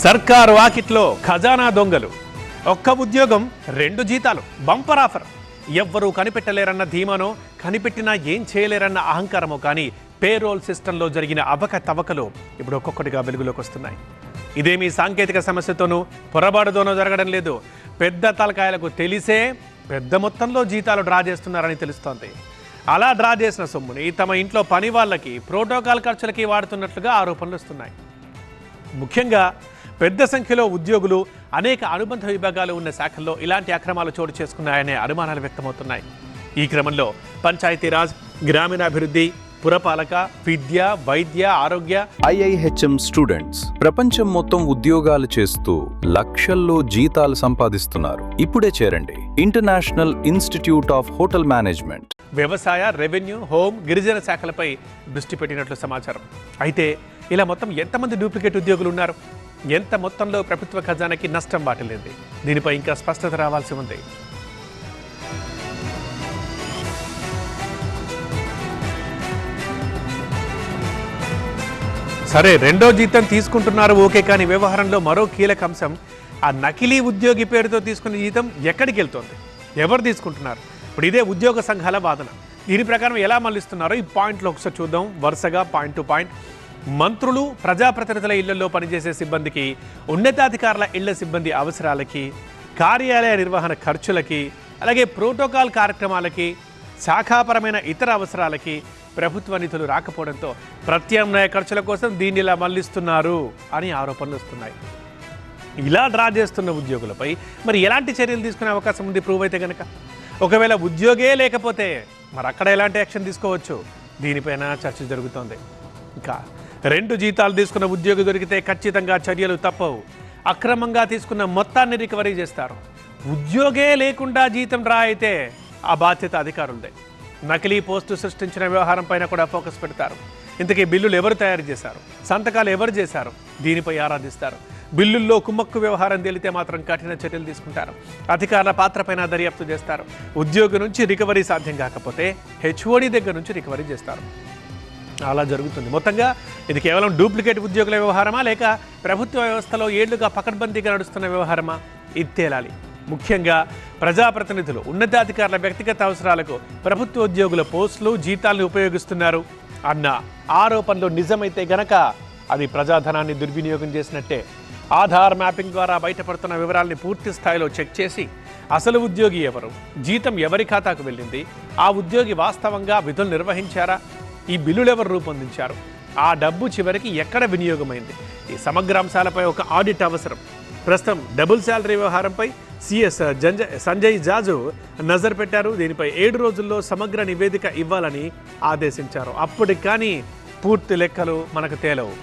సర్కారు వాకిట్లో ఖజానా దొంగలు. ఒక్క ఉద్యోగం 2 జీతాలు బంపర్ ఆఫర్. ఎవ్వరూ కనిపెట్టలేరన్న ధీమానో కనిపెట్టినా ఏం చేయలేరన్న అహంకారమో కానీ పేరోల్ సిస్టంలో జరిగిన అవకతవకలు ఇప్పుడు ఒక్కొక్కటిగా వెలుగులోకి వస్తున్నాయి. ఇదేమీ సాంకేతిక సమస్యతోనూ పొరపాటుతోనూ జరగడం లేదు. పెద్ద తలకాయలకు తెలిసే పెద్ద మొత్తంలో జీతాలు డ్రా చేస్తున్నారని తెలుస్తోంది. అలా డ్రా చేసిన సొమ్ముని తమ ఇంట్లో పని వాళ్ళకి ప్రోటోకాల్ ఖర్చులకి వాడుతున్నట్లుగా ఆరోపణలు వస్తున్నాయి. ముఖ్యంగా పెద్ద సంఖ్యలో ఉద్యోగులు అనేక అనుబంధ విభాగాలు ఉన్న శాఖల్లో ఇలాంటి అక్రమాలు చోటు చేసుకున్నాయనే అనుమానాలు వ్యక్తమవుతున్నాయి. ఈ క్రమంలో పంచాయతీరాజ్, గ్రామీణాభివృద్ధి, పురపాలక, విద్య, వైద్య, ఆరోగ్య, IIHM స్టూడెంట్స్ ప్రపంచం మొత్తం ఉద్యోగాలు చేస్తూ లక్షల్లో జీతాలు సంపాదిస్తున్నారు. ఇప్పుడే చేరండి international institute of hotel management. వ్యవసాయ, రెవెన్యూ, హోం, గిరిజన శాఖలపై దృష్టి పెట్టినట్లు సమాచారం. అయితే ఇలా మొత్తం ఎంతమంది డూప్లికేట్ ఉద్యోగులు ఉన్నారు? ఎంత మొత్తంలో ప్రభుత్వ ఖజానాకి నష్టం వాటిల్లింది? దీనిపై ఇంకా స్పష్టత రావాల్సి ఉంది. సరే, 2వ జీతం తీసుకుంటున్నారు ఓకే, కానీ వ్యవహారంలో మరో కీలక అంశం ఆ నకిలీ ఉద్యోగి పేరుతో తీసుకునే జీతం ఎక్కడికి వెళ్తోంది, ఎవరు తీసుకుంటున్నారు? ఇప్పుడు ఇదే ఉద్యోగ సంఘాల వాదన. దీని ప్రకారం ఎలా మళ్ళిస్తున్నారో ఈ పాయింట్లో ఒకసారి చూద్దాం. వరుసగా పాయింట్ టు పాయింట్. మంత్రులు, ప్రజాప్రతినిధుల ఇళ్లలో పనిచేసే సిబ్బందికి, ఉన్నతాధికారుల ఇళ్ల సిబ్బంది అవసరాలకి, కార్యాలయ నిర్వహణ ఖర్చులకి, అలాగే ప్రోటోకాల్ కార్యక్రమాలకి, శాఖాపరమైన ఇతర అవసరాలకి ప్రభుత్వ నిధులు రాకపోవడంతో ప్రత్యామ్నాయ ఖర్చుల కోసం దీన్ని ఇలా మళ్లిస్తున్నారు అని ఆరోపణలు వస్తున్నాయి. ఇలా డ్రా చేస్తున్న ఉద్యోగులపై మరి ఎలాంటి చర్యలు తీసుకునే అవకాశం ఉంది ప్రూవ్ అయితే కనుక? ఒకవేళ ఉద్యోగే లేకపోతే మరి అక్కడ ఎలాంటి యాక్షన్ తీసుకోవచ్చు? దీనిపైన చర్చ జరుగుతోంది. ఇంకా 2 జీతాలు తీసుకున్న ఉద్యోగి దొరికితే ఖచ్చితంగా చర్యలు తప్పవు. అక్రమంగా తీసుకున్న మొత్తాన్ని రికవరీ చేస్తారు. ఉద్యోగే లేకుండా జీతం డ్రా అయితే ఆ బాధ్యత అధికారులదే. నకిలీ పోస్టు సృష్టించిన వ్యవహారం పైన కూడా ఫోకస్ పెడతారు. ఇంతకీ బిల్లులు ఎవరు తయారు చేశారు, సంతకాలు ఎవరు చేశారు, దీనిపై ఆరాధిస్తారు. బిల్లుల్లో కుమ్మక్కు వ్యవహారం తేలితే మాత్రం కఠిన చర్యలు తీసుకుంటారు. అధికారుల పాత్రపైన దర్యాప్తు చేస్తారు. ఉద్యోగి నుంచి రికవరీ సాధ్యం కాకపోతే HOD దగ్గర నుంచి రికవరీ చేస్తారు. అలా జరుగుతుంది. మొత్తంగా ఇది కేవలం డూప్లికేట్ ఉద్యోగుల వ్యవహారమా, లేక ప్రభుత్వ వ్యవస్థలో ఏళ్లుగా పకడ్బందీగా నడుస్తున్న వ్యవహారమా? ఇది తేలాలి. ముఖ్యంగా ప్రజాప్రతినిధులు, ఉన్నతాధికారుల వ్యక్తిగత అవసరాలకు ప్రభుత్వ ఉద్యోగుల పోస్టులు, జీతాలను ఉపయోగిస్తున్నారు అన్న ఆరోపణలు నిజమైతే గనక అది ప్రజాధనాన్ని దుర్వినియోగం చేసినట్టే. ఆధార్ మ్యాపింగ్ ద్వారా బయటపడుతున్న వివరాల్ని పూర్తి స్థాయిలో చెక్ చేసి అసలు ఉద్యోగి ఎవరు, జీతం ఎవరి ఖాతాకు వెళ్ళింది, ఆ ఉద్యోగి వాస్తవంగా విధులు నిర్వహించారా, ఈ బిల్లులు ఎవరు రూపొందించారు, ఆ డబ్బు చివరికి ఎక్కడ వినియోగమైంది, ఈ సమగ్ర అంశాలపై ఒక ఆడిట్ అవసరం. ప్రస్తుతం డబుల్ శాలరీ వ్యవహారంపై CS సంజయ్ జాజు నజర్ పెట్టారు. దీనిపై 7 రోజుల్లో సమగ్ర నివేదిక ఇవ్వాలని ఆదేశించారు. అప్పటికి కానీ పూర్తి లెక్కలు మనకు తేలవు.